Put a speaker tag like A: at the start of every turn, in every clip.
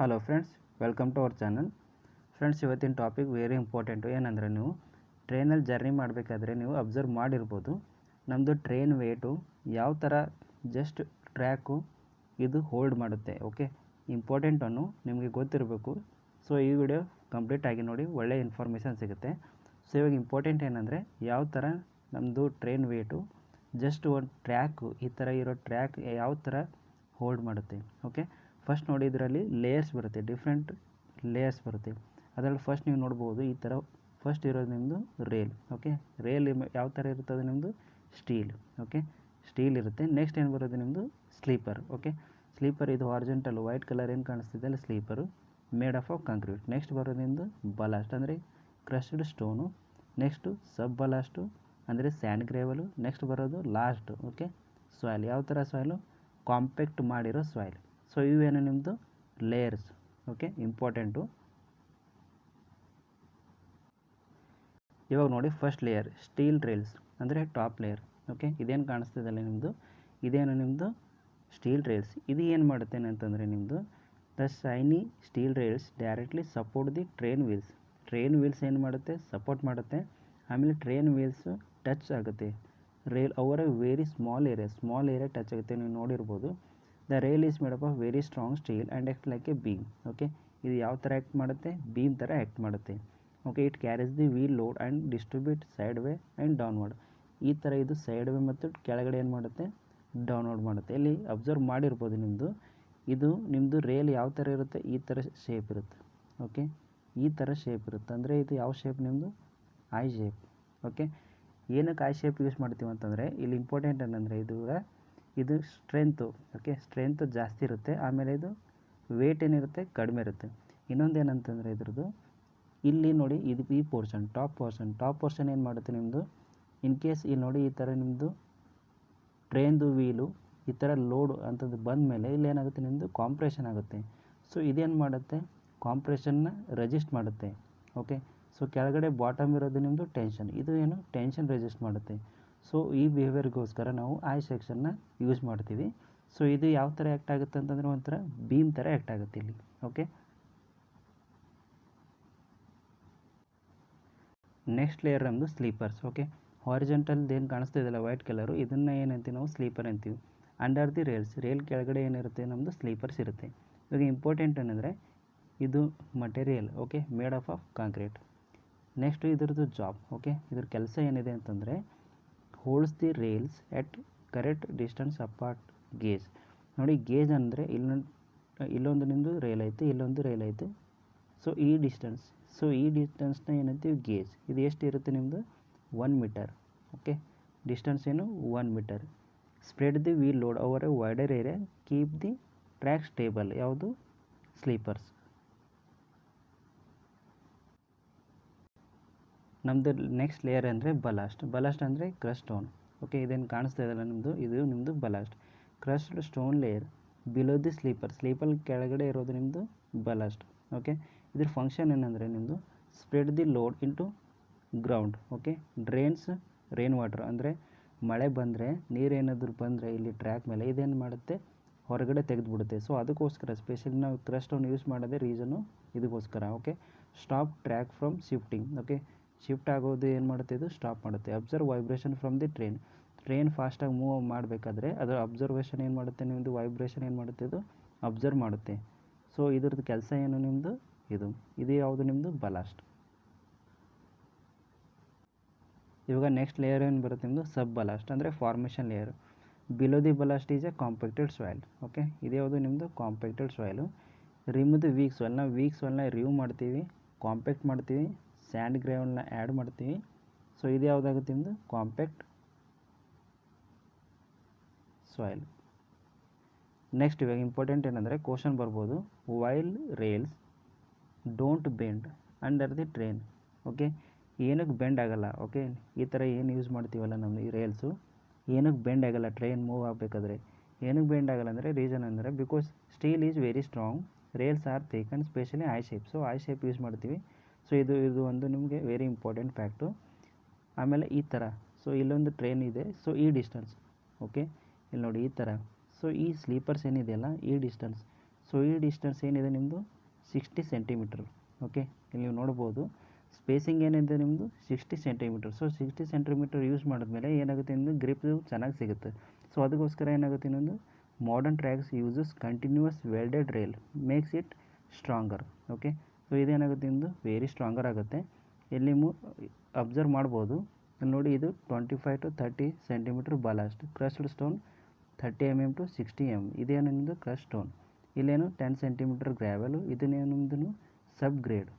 A: Hello friends, welcome to our channel. Friends, ಇವತ್ತಿನ topic very important. ಏನಂದರೆ, ನೀವು ಟ್ರೈನಲ್ಲಿ ಜರ್ನಿ ಮಾಡಬೇಕಾದ್ರೆ ನೀವು ಅಬ್ಸರ್ವ್ ಮಾಡಿರ್ಬೋದು, ನಮ್ಮದು ಟ್ರೈನ್ ವೇಟು ಯಾವ ಥರ ಜಸ್ಟ್ ಟ್ರ್ಯಾಕು ಇದು ಹೋಲ್ಡ್ ಮಾಡುತ್ತೆ. ಓಕೆ, ಇಂಪಾರ್ಟೆಂಟನ್ನು ನಿಮಗೆ ಗೊತ್ತಿರಬೇಕು. ಸೊ ಈ ವಿಡಿಯೋ ಕಂಪ್ಲೀಟಾಗಿ ನೋಡಿ, ಒಳ್ಳೆಯ ಇನ್ಫಾರ್ಮೇಷನ್ ಸಿಗುತ್ತೆ. ಸೊ ಇವಾಗ ಇಂಪಾರ್ಟೆಂಟ್ ಏನಂದರೆ, ಯಾವ ಥರ ನಮ್ಮದು ಟ್ರೈನ್ ವೇಟು ಜಸ್ಟ್ ಒಂದು ಟ್ರ್ಯಾಕು, ಈ ಥರ ಇರೋ ಟ್ರ್ಯಾಕ್ ಯಾವ ಥರ ಹೋಲ್ಡ್ ಮಾಡುತ್ತೆ. ಓಕೆ, ಫಸ್ಟ್ ನೋಡಿ, ಇದರಲ್ಲಿ ಲೇಯರ್ಸ್ ಬರುತ್ತೆ, ಡಿಫ್ರೆಂಟ್ ಲೇಯರ್ಸ್ ಬರುತ್ತೆ. ಅದರಲ್ಲಿ ಫಸ್ಟ್ ನೀವು ನೋಡ್ಬೋದು, ಈ ಥರ ಫಸ್ಟ್ ಇರೋದು ನಿಮ್ಮದು ರೇಲ್. ಓಕೆ, ರೇಲ್ ಯಾವ ಥರ ಇರ್ತದೆ ನಿಮ್ಮದು ಸ್ಟೀಲ್. ಓಕೆ, ಸ್ಟೀಲ್ ಇರುತ್ತೆ. ನೆಕ್ಸ್ಟ್ ಏನು ಬರೋದು ನಿಮ್ಮದು ಸ್ಲೀಪರ್. ಓಕೆ, ಸ್ಲೀಪರ್ ಇದು ಹಾರಿಜಾಂಟಲ್ ವೈಟ್ ಕಲರ್ ಏನು ಕಾಣಿಸ್ತಿದೆ ಅಲ್ಲ, sleeper made of concrete. Next ಬರೋದು ನಿಮ್ಮದು ಬಲಾಸ್ಟ್ ಅಂದರೆ ಕ್ರಶ್ಡ್ ಸ್ಟೋನು. ನೆಕ್ಸ್ಟು ಸಬ್ ಬಲಾಸ್ಟು ಅಂದರೆ ಸ್ಯಾಂಡ್ ಗ್ರೇವಲು. ನೆಕ್ಸ್ಟ್ ಬರೋದು ಲಾಸ್ಟ್ ಓಕೆ ಸಾಯಿಲ್. ಯಾವ ಥರ ಸಾಯಿಲು? ಕಾಂಪ್ಯಾಕ್ಟ್ ಮಾಡಿರೋ ಸಾಯಿಲ್. ಸೊ ಇವೇನು ನಿಮ್ಮದು ಲೇಯರ್ಸ್. Okay, important. ಇವಾಗ ನೋಡಿ, ಫಸ್ಟ್ ಲೇಯರ್ ಸ್ಟೀಲ್ ರೇಲ್ಸ್ ಅಂದರೆ ಟಾಪ್ ಲೇಯರ್. ಓಕೆ, ಇದೇನು ಕಾಣಿಸ್ತಿದಲ್ಲ ನಿಮ್ಮದು, ಇದೇನು ನಿಮ್ಮದು ಸ್ಟೀಲ್ ರೇಲ್ಸ್. ಇದು ಏನು ಮಾಡುತ್ತೆ ಅಂತಂದರೆ, ನಿಮ್ಮದು the shiny steel rails directly support the train wheels. Train wheels ಏನು ಮಾಡುತ್ತೆ? ಸಪೋರ್ಟ್ ಮಾಡುತ್ತೆ. ಆಮೇಲೆ ಟ್ರೈನ್ ವೀಲ್ಸು ಟಚ್ ಆಗುತ್ತೆ ರೇಲ್ ಅವರ ವೆರಿ ಸ್ಮಾಲ್ ಏರಿಯಾ ಟಚ್ ಆಗುತ್ತೆ. ನೀವು ನೋಡಿರ್ಬೋದು. The rail is made up of very strong steel and act like A beam. Okay, ಇದು ಯಾವ ಥರ ಆ್ಯಕ್ಟ್ ಮಾಡುತ್ತೆ? ಬೀಮ್ ಥರ ಆ್ಯಕ್ಟ್ ಮಾಡುತ್ತೆ. Okay, it carries the wheel load and distribute side way and downward. ಈ ಥರ ಇದು ಸೈಡ್ ವೇ ಮತ್ತು ಕೆಳಗಡೆ ಏನು ಮಾಡುತ್ತೆ? ಡೌನ್ವರ್ಡ್ ಮಾಡುತ್ತೆ. ಇಲ್ಲಿ ಅಬ್ಸರ್ವ್ ಮಾಡಿರ್ಬೋದು, ನಿಮ್ಮದು ರೇಲ್ ಯಾವ ಥರ ಇರುತ್ತೆ? ಈ ಥರ ಶೇಪ್ ಇರುತ್ತೆ. ಓಕೆ, ಈ ಥರ ಶೇಪ್ ಇರುತ್ತೆ. ಅಂದರೆ ಇದು ಯಾವ ಶೇಪ್ ನಿಮ್ಮದು? I shape. ಓಕೆ, ಏನಕ್ಕೆ ಐ ಶೇಪ್ ಯೂಸ್ ಮಾಡ್ತೀವಿ ಅಂತಂದರೆ, ಇಲ್ಲಿ ಇಂಪಾರ್ಟೆಂಟ್ ಏನಂದರೆ, ಇದು ಸ್ಟ್ರೆಂತು. ಓಕೆ, ಸ್ಟ್ರೆಂತ್ ಜಾಸ್ತಿ ಇರುತ್ತೆ. ಆಮೇಲೆ ಇದು ವೇಟ್ ಏನಿರುತ್ತೆ? ಕಡಿಮೆ ಇರುತ್ತೆ. ಇನ್ನೊಂದು ಏನಂತಂದರೆ, ಇದ್ರದ್ದು ಇಲ್ಲಿ ನೋಡಿ, ಇದು ಈ ಪೋರ್ಷನ್ ಟಾಪ್ ಪೋರ್ಷನ್ ಏನು ಮಾಡುತ್ತೆ ನಿಮ್ಮದು? ಇನ್ ಕೇಸ್ ಇಲ್ಲಿ ನೋಡಿ, ಈ ಥರ ನಿಮ್ಮದು ಟ್ರೈನ್ದು ವೀಲು ಈ ಥರ ಲೋಡ್ ಅಂಥದ್ದು ಬಂದ ಮೇಲೆ ಇಲ್ಲಿ ಏನಾಗುತ್ತೆ? ನಿಮ್ಮದು ಕಾಂಪ್ರೆಷನ್ ಆಗುತ್ತೆ. ಸೊ ಇದೇನು ಮಾಡುತ್ತೆ? ಕಾಂಪ್ರೆಷನ್ನ ರೆಜಿಸ್ಟ್ ಮಾಡುತ್ತೆ. ಓಕೆ, ಸೊ ಕೆಳಗಡೆ ಬಾಟಮ್ ಇರೋದು ನಿಮ್ಮದು ಟೆನ್ಷನ್. ಇದು ಏನು? ಟೆನ್ಷನ್ ರೆಜಿಸ್ಟ್ ಮಾಡುತ್ತೆ. ಸೊ ಈ ಬಿಹೇವಿಯರ್ಗೋಸ್ಕರ ನಾವು ಐ ಸೆಕ್ಷನ್ನ ಯೂಸ್ ಮಾಡ್ತೀವಿ. ಸೊ ಇದು ಯಾವ ಥರ ಆ್ಯಕ್ಟ್ ಆಗುತ್ತೆ ಅಂತಂದರೆ, ಒಂಥರ ಬೀಮ್ ಥರ ಆ್ಯಕ್ಟ್ ಆಗುತ್ತೆ ಇಲ್ಲಿ. ಓಕೆ, ನೆಕ್ಸ್ಟ್ ಲೇಯರ್ ನಮ್ಮದು ಸ್ಲೀಪರ್ಸ್. ಓಕೆ, ಹಾರಿಜಾಂಟಲ್ದು ಏನು ಕಾಣಿಸ್ತಿದೆಯಲ್ಲ ವೈಟ್ ಕಲರು, ಇದನ್ನು ಏನಂತೀವಿ ನಾವು? ಸ್ಲೀಪರ್ ಅಂತೀವಿ. ಅಂಡರ್ ದಿ ರೇಲ್ಸ್, ರೇಲ್ ಕೆಳಗಡೆ ಏನಿರುತ್ತೆ? ನಮ್ಮದು ಸ್ಲೀಪರ್ಸ್ ಇರುತ್ತೆ. ಇವಾಗ ಇಂಪಾರ್ಟೆಂಟ್ ಏನಂದರೆ, ಇದು material. Okay, made of concrete. Next ಇದ್ರದ್ದು ಜಾಬ್. ಓಕೆ, ಇದ್ರ ಕೆಲಸ ಏನಿದೆ ಅಂತಂದರೆ, holds the rails at correct distance apart gauge. ನೋಡಿ, ಗೇಜ್ ಅಂದರೆ ಇಲ್ಲೊಂದು ನಿಮ್ಮದು ರೇಲ್ ಐತೆ, ಇಲ್ಲೊಂದು ರೇಲ್ ಐತೆ. ಸೊ ಈ ಡಿಸ್ಟೆನ್ಸ್ನ ಏನಂತೀವಿ? ಗೇಜ್. ಇದು ಎಷ್ಟು ಇರುತ್ತೆ ನಿಮ್ಮದು? 1 ಮೀಟರ್. ಓಕೆ, ಡಿಸ್ಟೆನ್ಸ್ ಏನು? 1 metre. Spread the wheel load over a wider area, keep the track stable. ಯಾವುದು? ಸ್ಲೀಪರ್ಸ್. ನಮ್ಮದು ನೆಕ್ಸ್ಟ್ ಲೇಯರ್ ಅಂದರೆ ಬಲಾಸ್ಟ್ ಅಂದರೆ ಕ್ರಶ್ ಸ್ಟೋನ್. ಓಕೆ, ಇದೇನು ಕಾಣಿಸ್ತಾ ಇದೆಯಲ್ಲ ಇದು ನಿಮ್ಮದು ballast. Crushed stone layer below the sleeper ಕೆಳಗಡೆ ಇರೋದು ನಿಮ್ಮದು ಬಲಾಸ್ಟ್. ಓಕೆ, ಇದ್ರ ಫಂಕ್ಷನ್ ಏನಂದರೆ, ನಿಮ್ಮದು spread the load into ground. Okay, drains rain water ಅಂದರೆ ಮಳೆ ಬಂದರೆ, ನೀರೇನಾದರೂ ಬಂದರೆ ಇಲ್ಲಿ ಟ್ರ್ಯಾಕ್ ಮೇಲೆ, ಇದೇನು ಮಾಡುತ್ತೆ? ಹೊರಗಡೆ ತೆಗೆದುಬಿಡುತ್ತೆ. ಸೊ ಅದಕ್ಕೋಸ್ಕರ ಸ್ಪೆಷಲಿ ನಾವು ಕ್ರಶ್ ಸ್ಟೋನ್ ಯೂಸ್ ಮಾಡೋದೇ ರೀಸನು ಇದಕ್ಕೋಸ್ಕರ. Okay, stop track from shifting. Okay, shift ಆಗೋದು ಏನು ಮಾಡುತ್ತೆ? ಇದು ಸ್ಟಾಪ್ ಮಾಡುತ್ತೆ. Observe vibration from the train ಫಾಸ್ಟಾಗಿ ಮೂವ್ ಮಾಡಬೇಕಾದ್ರೆ ಅದರ ಅಬ್ಸರ್ವೇಷನ್ ಏನು ಮಾಡುತ್ತೆ? ನಿಮ್ಮದು ವೈಬ್ರೇಷನ್ ಏನು ಮಾಡುತ್ತೆ? ಇದು ಅಬ್ಸರ್ವ್ ಮಾಡುತ್ತೆ. ಸೊ ಇದ್ರದ್ದು ಕೆಲಸ ಏನು ನಿಮ್ಮದು? ಇದು ಯಾವುದು ನಿಮ್ಮದು? ಬಲಾಸ್ಟ್. ಇವಾಗ ನೆಕ್ಸ್ಟ್ ಲೇಯರ್ ಏನು ಬರುತ್ತೆ ನಿಮ್ಮದು? ಸಬ್ ಬಲಾಸ್ಟ್ ಅಂದರೆ formation layer. Below the ballast is a compacted soil. Okay, ಇದು ಯಾವುದು ನಿಮ್ಮದು? Compacted soil. Remove the weak soil. ನಾವು ವೀಕ್ ಸಾಯಿಲ್ನ ರಿಮೂವ್ ಮಾಡ್ತೀವಿ, ಕಾಂಪ್ಯಾಕ್ಟ್ ಮಾಡ್ತೀವಿ, ಸ್ಯಾಂಡ್ ಗ್ರೇವಲ್ನ ಆ್ಯಡ್ ಮಾಡ್ತೀವಿ. ಸೊ ಇದು ಯಾವುದಾಗುತ್ತೆ ನಿಮ್ಮದು? Compact soil. ನೆಕ್ಸ್ಟ್ ಇವಾಗ ಇಂಪಾರ್ಟೆಂಟ್ ಏನಂದರೆ, ಕ್ವಶನ್ ಬರ್ಬೋದು, while rails don't bend under the train. Okay, ಏನಕ್ಕೆ ಬೆಂಡ್ ಆಗಲ್ಲ? ಓಕೆ, ಈ ಥರ ಏನು ಯೂಸ್ ಮಾಡ್ತೀವಲ್ಲ ನಮ್ಮ ಈ ರೇಲ್ಸು, ಏನಕ್ಕೆ ಬೆಂಡ್ ಆಗಲ್ಲ? ಟ್ರೈನ್ ಮೂವ್ ಆಗಬೇಕಾದ್ರೆ ಏನಕ್ಕೆ ಬೆಂಡ್ ಆಗಲ್ಲ ಅಂದರೆ, ರೀಸನ್ ಅಂದರೆ, because steel is very strong, rails are thick and specially I shape. So I shape use ಮಾಡ್ತೀವಿ. ಸೊ ಇದು ಒಂದು ನಿಮಗೆ ವೆರಿ ಇಂಪಾರ್ಟೆಂಟ್ ಫ್ಯಾಕ್ಟು. ಆಮೇಲೆ ಈ ಥರ, ಸೊ ಇಲ್ಲೊಂದು ಟ್ರೈನ್ ಇದೆ. ಸೊ ಈ ಡಿಸ್ಟೆನ್ಸ್. ಓಕೆ, ಇಲ್ಲಿ ನೋಡಿ ಈ ಥರ. ಸೊ ಈ ಸ್ಲೀಪರ್ಸ್ ಏನಿದೆಯಲ್ಲ, ಈ ಡಿಸ್ಟೆನ್ಸ್. ಸೊ ಈ ಡಿಸ್ಟೆನ್ಸ್ ಏನಿದೆ ನಿಮ್ಮದು 60 ಸೆಂಟಿಮೀಟರ್. ಓಕೆ, ಇಲ್ಲಿ ನೀವು ನೋಡ್ಬೋದು ಸ್ಪೇಸಿಂಗ್ ಏನಿದೆ ನಿಮ್ಮದು 60 ಸೆಂಟಿಮೀಟರ್. ಸೊ 60 ಸೆಂಟಿಮೀಟರ್ ಯೂಸ್ ಮಾಡಿದ್ಮೇಲೆ ಏನಾಗುತ್ತೆ ನಿಮ್ಮದು ಗ್ರಿಪ್ ಚೆನ್ನಾಗಿ ಸಿಗುತ್ತೆ. ಸೊ ಅದಕ್ಕೋಸ್ಕರ ಏನಾಗುತ್ತೆ ಇನ್ನೊಂದು modern tracks uses continuous welded rail makes it stronger. Okay, so ಇದೇನಾಗುತ್ತೆ ನಿಮ್ಮದು ವೆರಿ ಸ್ಟ್ರಾಂಗರ್ ಆಗುತ್ತೆ. ಇಲ್ಲಿ ಅಬ್ಸರ್ವ್ ಮಾಡ್ಬೋದು, ಇಲ್ಲಿ ನೋಡಿ ಇದು 25 to 30 centimetre ballast crushed stone, 30 mm to 60 mm ಇದೇನು ನಿಮ್ಮದು ಕ್ರಸ್ಟ್ ಸ್ಟೋನ್. ಇಲ್ಲೇನು 10 ಸೆಂಟಿಮೀಟರ್ ಗ್ರ್ಯಾವೆಲು, ಇದನ್ನೇನು ನಿಮ್ಮದು ಸಬ್ ಗ್ರೇಡ್.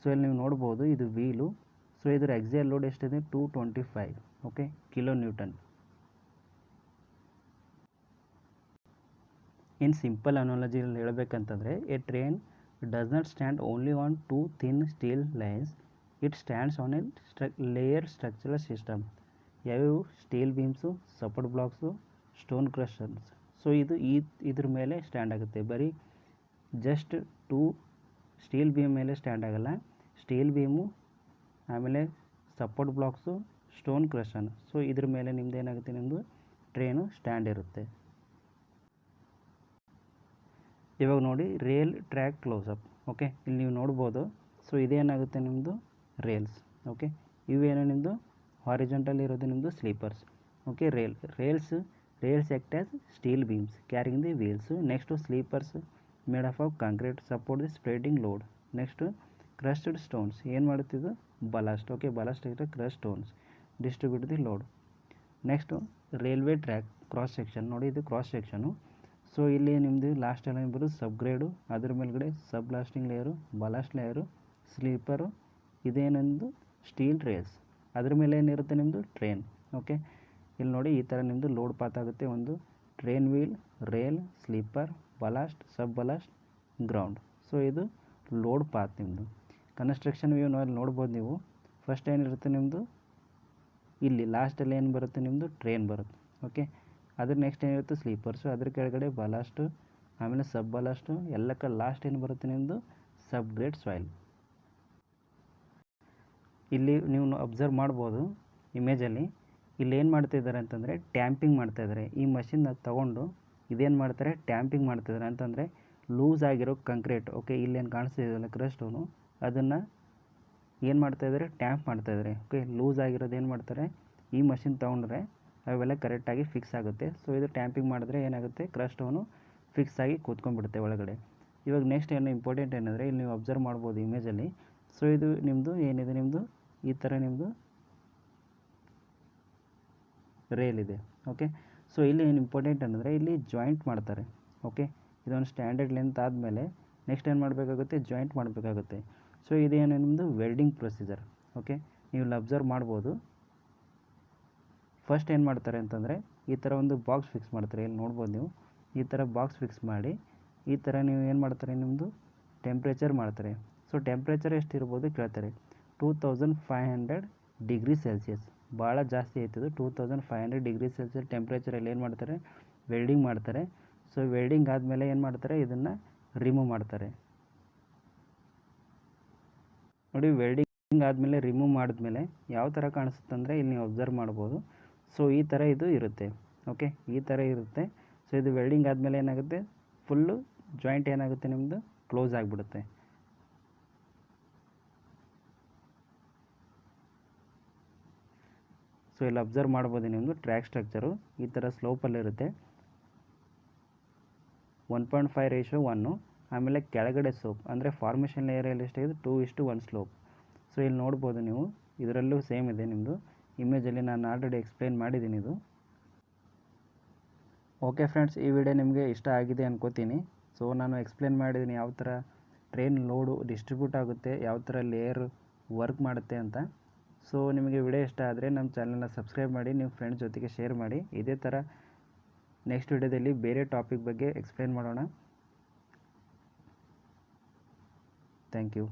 A: ಸೊ ಇಲ್ಲಿ ನೀವು ನೋಡ್ಬೋದು ಇದು ವೀಲು. ಸೊ ಇದರ ಎಕ್ಸಿಯಲ್ ಲೋಡ್ ಎಷ್ಟಿದೆ 225 okay kilo newton. In simple ಅನಾಲಜಿಯಲ್ಲಿ ಹೇಳಬೇಕಂತಂದರೆ a train does not stand only on 2 thin steel lines, it stands on a layer structural system. ಯಾವ್ಯಾವು steel beams, support blocks, stone crushers. So ಇದು ಇದ್ರ ಮೇಲೆ stand ಆಗುತ್ತೆ. ಬರೀ just 2 steel beam ಮೇಲೆ stand ಆಗಲ್ಲ, ಸ್ಟೀಲ್ ಬೀಮು ಆಮೇಲೆ support blocks, stone crusher. So ಇದ್ರ ಮೇಲೆ ನಿಮ್ದು ಏನಾಗುತ್ತೆ ನಿಮ್ಮದು ಟ್ರೈನು ಸ್ಟ್ಯಾಂಡ್ ಇರುತ್ತೆ. ಇವಾಗ ನೋಡಿ ರೇಲ್ ಟ್ರ್ಯಾಕ್ ಕ್ಲೋಸಪ್. ಓಕೆ, ಇಲ್ಲಿ ನೀವು ನೋಡ್ಬೋದು. ಸೊ ಇದೇನಾಗುತ್ತೆ ನಿಮ್ಮದು ರೇಲ್ಸ್. ಓಕೆ, ಇವೇನು ನಿಮ್ಮದು ಹಾರಿಜಾಂಟಲ್ ಇರೋದು ನಿಮ್ಮದು sleepers. Okay, rails act as steel beams carrying the wheels. Next sleepers made of concrete support the spreading load. Next crushed stones ಏನು ಮಾಡುತ್ತಿದ್ದು ಬಲಾಸ್ಟ್. ಓಕೆ, ಬಲಾಸ್ಟ್ ಆಗಿರೋ crushed stones distribute the load. Next railway track cross section. ನೋಡಿ ಇದು cross section. So ಇಲ್ಲಿ ನಿಮ್ಮದು last ಎಲ್ಲ ಬರೋದು ಸಬ್ grade, ಅದ್ರ ಮೇಲ್ಗಡೆ sub ballasting layer, ballast layer, sleeper, ಇದೇನೊಂದು ಸ್ಟೀಲ್ ರೇಲ್ಸ್, ಅದ್ರ ಮೇಲೆ ಏನಿರುತ್ತೆ ನಿಮ್ಮದು ಟ್ರೈನ್. ಓಕೆ, ಇಲ್ಲಿ ನೋಡಿ ಈ ಥರ ನಿಮ್ಮದು ಲೋಡ್ ಪಾತ್ ಆಗುತ್ತೆ. ಒಂದು ಟ್ರೈನ್ ವೀಲ್, ರೇಲ್, ಸ್ಲೀಪರ್, ಬಲಾಸ್ಟ್, ಸಬ್ ಬಲಾಸ್ಟ್, ಗ್ರೌಂಡ್. ಸೊ ಇದು ಲೋಡ್ ಪಾತ್ ನಿಮ್ಮದು. ಕನ್ಸ್ಟ್ರಕ್ಷನ್ ವ್ಯೂ ಅಲ್ಲಿ ನೋಡ್ಬೋದು ನೀವು. ಫಸ್ಟ್ ಏನಿರುತ್ತೆ ನಿಮ್ಮದು ಇಲ್ಲಿ ಲಾಸ್ಟಲ್ಲಿ ಏನು ಬರುತ್ತೆ ನಿಮ್ಮದು ಟ್ರೈನ್ ಬರುತ್ತೆ. ಓಕೆ, ಅದ್ರ ನೆಕ್ಸ್ಟ್ ಏನಿರುತ್ತೆ ಸ್ಲೀಪರ್ಸು, ಅದ್ರ ಕೆಳಗಡೆ ಬಲಾಸ್ಟು, ಆಮೇಲೆ ಸಬ್ ಬಲಾಸ್ಟು, ಎಲ್ಲಕ್ಕೆ ಲಾಸ್ಟ್ ಏನು ಬರುತ್ತೆ ನಿಮ್ಮದು ಸಬ್ ಗ್ರೇಡ್ ಸಾಯಿಲ್. ಇಲ್ಲಿ ನೀವು ಅಬ್ಸರ್ವ್ ಮಾಡ್ಬೋದು ಇಮೇಜಲ್ಲಿ. ಇಲ್ಲಿ ಏನು ಮಾಡ್ತಿದ್ದಾರೆ ಅಂತಂದರೆ ಟ್ಯಾಂಪಿಂಗ್ ಮಾಡ್ತಾಯಿದ್ದಾರೆ. ಈ ಮಷಿನ್ನ ತೊಗೊಂಡು ಇದೇನು ಮಾಡ್ತಾರೆ ಟ್ಯಾಂಪಿಂಗ್ ಮಾಡ್ತಿದ್ದಾರೆ ಅಂತಂದರೆ ಲೂಸ್ ಆಗಿರೋ ಕಂಕ್ರೀಟ್. ಓಕೆ, ಇಲ್ಲೇನು ಕಾಣಿಸ್ತಿದೆಯಲ್ಲ ಕ್ರಸ್ಟೋನು, ಅದನ್ನು ಏನು ಮಾಡ್ತಾಯಿದ್ದಾರೆ ಟ್ಯಾಂಪ್ ಮಾಡ್ತಾಯಿದ್ದಾರೆ. ಓಕೆ, ಲೂಸ್ ಆಗಿರೋದು ಏನು ಮಾಡ್ತಾರೆ ಈ ಮಷಿನ್ ತೊಗೊಂಡ್ರೆ ಅವೆಲ್ಲ ಕರೆಕ್ಟಾಗಿ ಫಿಕ್ಸ್ ಆಗುತ್ತೆ. ಸೊ ಇದು ಟ್ಯಾಂಪಿಂಗ್ ಮಾಡಿದ್ರೆ ಏನಾಗುತ್ತೆ ಕ್ರಸ್ಟೋನು ಫಿಕ್ಸ್ ಆಗಿ ಕೂತ್ಕೊಂಡ್ಬಿಡುತ್ತೆ ಒಳಗಡೆ. ಇವಾಗ ನೆಕ್ಸ್ಟ್ ಏನು ಇಂಪಾರ್ಟೆಂಟ್ ಏನಂದರೆ ಇಲ್ಲಿ ನೀವು ಅಬ್ಸರ್ವ್ ಮಾಡ್ಬೋದು ಇಮೇಜಲ್ಲಿ. ಸೊ ಇದು ನಿಮ್ಮದು ಏನಿದೆ ನಿಮ್ಮದು ಈ ಥರ ನಿಮ್ಮದು ರೇಲ್ ಇದೆ. ಓಕೆ, ಸೊ ಇಲ್ಲಿ ಏನು ಇಂಪಾರ್ಟೆಂಟ್ ಅಂದರೆ ಇಲ್ಲಿ ಜಾಯಿಂಟ್ ಮಾಡ್ತಾರೆ. ಓಕೆ, ಇದೊಂದು ಸ್ಟ್ಯಾಂಡರ್ಡ್ ಲೆಂತ್ ಆದಮೇಲೆ ನೆಕ್ಸ್ಟ್ ಏನು ಮಾಡಬೇಕಾಗುತ್ತೆ ಜಾಯಿಂಟ್ ಮಾಡಬೇಕಾಗುತ್ತೆ. ಸೊ ಇದೇನು ನಿಮ್ಮದು ವೆಲ್ಡಿಂಗ್ ಪ್ರೊಸೀಜರ್. ಓಕೆ, ನೀವು ಇಲ್ಲಿ ಅಬ್ಸರ್ವ್ ಮಾಡ್ಬೋದು. ಫಸ್ಟ್ ಏನು ಮಾಡ್ತಾರೆ ಅಂತಂದರೆ ಈ ಥರ ಒಂದು ಬಾಕ್ಸ್ ಫಿಕ್ಸ್ ಮಾಡ್ತಾರೆ. ಇಲ್ಲಿ ನೋಡ್ಬೋದು ನೀವು ಈ ಥರ ಬಾಕ್ಸ್ ಫಿಕ್ಸ್ ಮಾಡಿ ಈ ಥರ ನೀವು ಏನು ಮಾಡ್ತಾರೆ ನಿಮ್ಮದು ಟೆಂಪ್ರೇಚರ್ ಮಾಡ್ತಾರೆ. ಸೊ ಟೆಂಪ್ರೇಚರ್ ಎಷ್ಟಿರ್ಬೋದು ಕೇಳ್ತಾರೆ. 2500 ಡಿಗ್ರಿ ಸೆಲ್ಸಿಯಸ್, ಭಾಳ ಜಾಸ್ತಿ ಆಯ್ತದು. 2500 ಡಿಗ್ರಿ ಸೆಲ್ಸಿಯಸ್ ಟೆಂಪ್ರೇಚರಲ್ಲಿ ಏನು ಮಾಡ್ತಾರೆ ವೆಲ್ಡಿಂಗ್ ಮಾಡ್ತಾರೆ. ಸೊ ವೆಲ್ಡಿಂಗ್ ಆದಮೇಲೆ ಏನು ಮಾಡ್ತಾರೆ ಇದನ್ನು ರಿಮೂವ್ ಮಾಡ್ತಾರೆ. ನೋಡಿ ವೆಲ್ಡಿಂಗ್ ಆದಮೇಲೆ ರಿಮೂವ್ ಮಾಡಿದ್ಮೇಲೆ ಯಾವ ಥರ ಕಾಣಿಸುತ್ತೆ ಅಂದರೆ ಇಲ್ಲಿ ನೀವು ಅಬ್ಸರ್ವ್ ಮಾಡ್ಬೋದು. ಸೊ ಈ ಥರ ಇದು ಇರುತ್ತೆ. ಓಕೆ, ಈ ಥರ ಇರುತ್ತೆ. ಸೊ ಇದು ವೆಲ್ಡಿಂಗ್ ಆದಮೇಲೆ ಏನಾಗುತ್ತೆ ಫುಲ್ಲು ಜಾಯಿಂಟ್ ಏನಾಗುತ್ತೆ ನಿಮ್ಮದು ಕ್ಲೋಸ್ ಆಗಿಬಿಡುತ್ತೆ. ಸೊ ಇಲ್ಲಿ ಅಬ್ಸರ್ವ್ ಮಾಡ್ಬೋದು ನಿಮ್ಮದು ಟ್ರ್ಯಾಕ್ ಸ್ಟ್ರಕ್ಚರು ಈ ಥರ ಸ್ಲೋಪಲ್ಲಿರುತ್ತೆ. 1.5:1. ಆಮೇಲೆ ಕೆಳಗಡೆ ಸ್ಲೋಪ್ ಅಂದರೆ ಫಾರ್ಮೇಷನ್ ಲೇಯರಲ್ಲಿ ಎಷ್ಟಾಗಿದೆ 2:1 ಸ್ಲೋಪ್. ಸೊ ಇಲ್ಲಿ ನೋಡ್ಬೋದು ನೀವು ಇದರಲ್ಲೂ ಸೇಮ್ ಇದೆ ನಿಮ್ಮದು ಇಮೇಜಲ್ಲಿ. ನಾನು ಆಲ್ರೆಡಿ ಎಕ್ಸ್ಪ್ಲೇನ್ ಮಾಡಿದ್ದೀನಿ ಇದು. ಓಕೆ ಫ್ರೆಂಡ್ಸ್, ಈ ವಿಡಿಯೋ ನಿಮಗೆ ಇಷ್ಟ ಆಗಿದೆ ಅನ್ಕೋತೀನಿ. ಸೊ ನಾನು ಎಕ್ಸ್ಪ್ಲೇನ್ ಮಾಡಿದ್ದೀನಿ ಯಾವ ಥರ ಟ್ರೈನ್ ಲೋಡು ಡಿಸ್ಟ್ರಿಬ್ಯೂಟ್ ಆಗುತ್ತೆ, ಯಾವ ಥರ ಲೇಯರ್ ವರ್ಕ್ ಮಾಡುತ್ತೆ ಅಂತ. ಸೊ ನಿಮಗೆ ವಿಡಿಯೋ ಇಷ್ಟ ಆದರೆ ನಮ್ಮ ಚಾನಲ್ನ ಸಬ್ಸ್ಕ್ರೈಬ್ ಮಾಡಿ, ನಿಮ್ಮ ಫ್ರೆಂಡ್ಸ್ ಜೊತೆಗೆ ಶೇರ್ ಮಾಡಿ. ಇದೇ ಥರ ನೆಕ್ಸ್ಟ್ ವಿಡಿಯೋದಲ್ಲಿ ಬೇರೆ ಟಾಪಿಕ್ ಬಗ್ಗೆ ಎಕ್ಸ್ಪ್ಲೇನ್ ಮಾಡೋಣ. Thank you.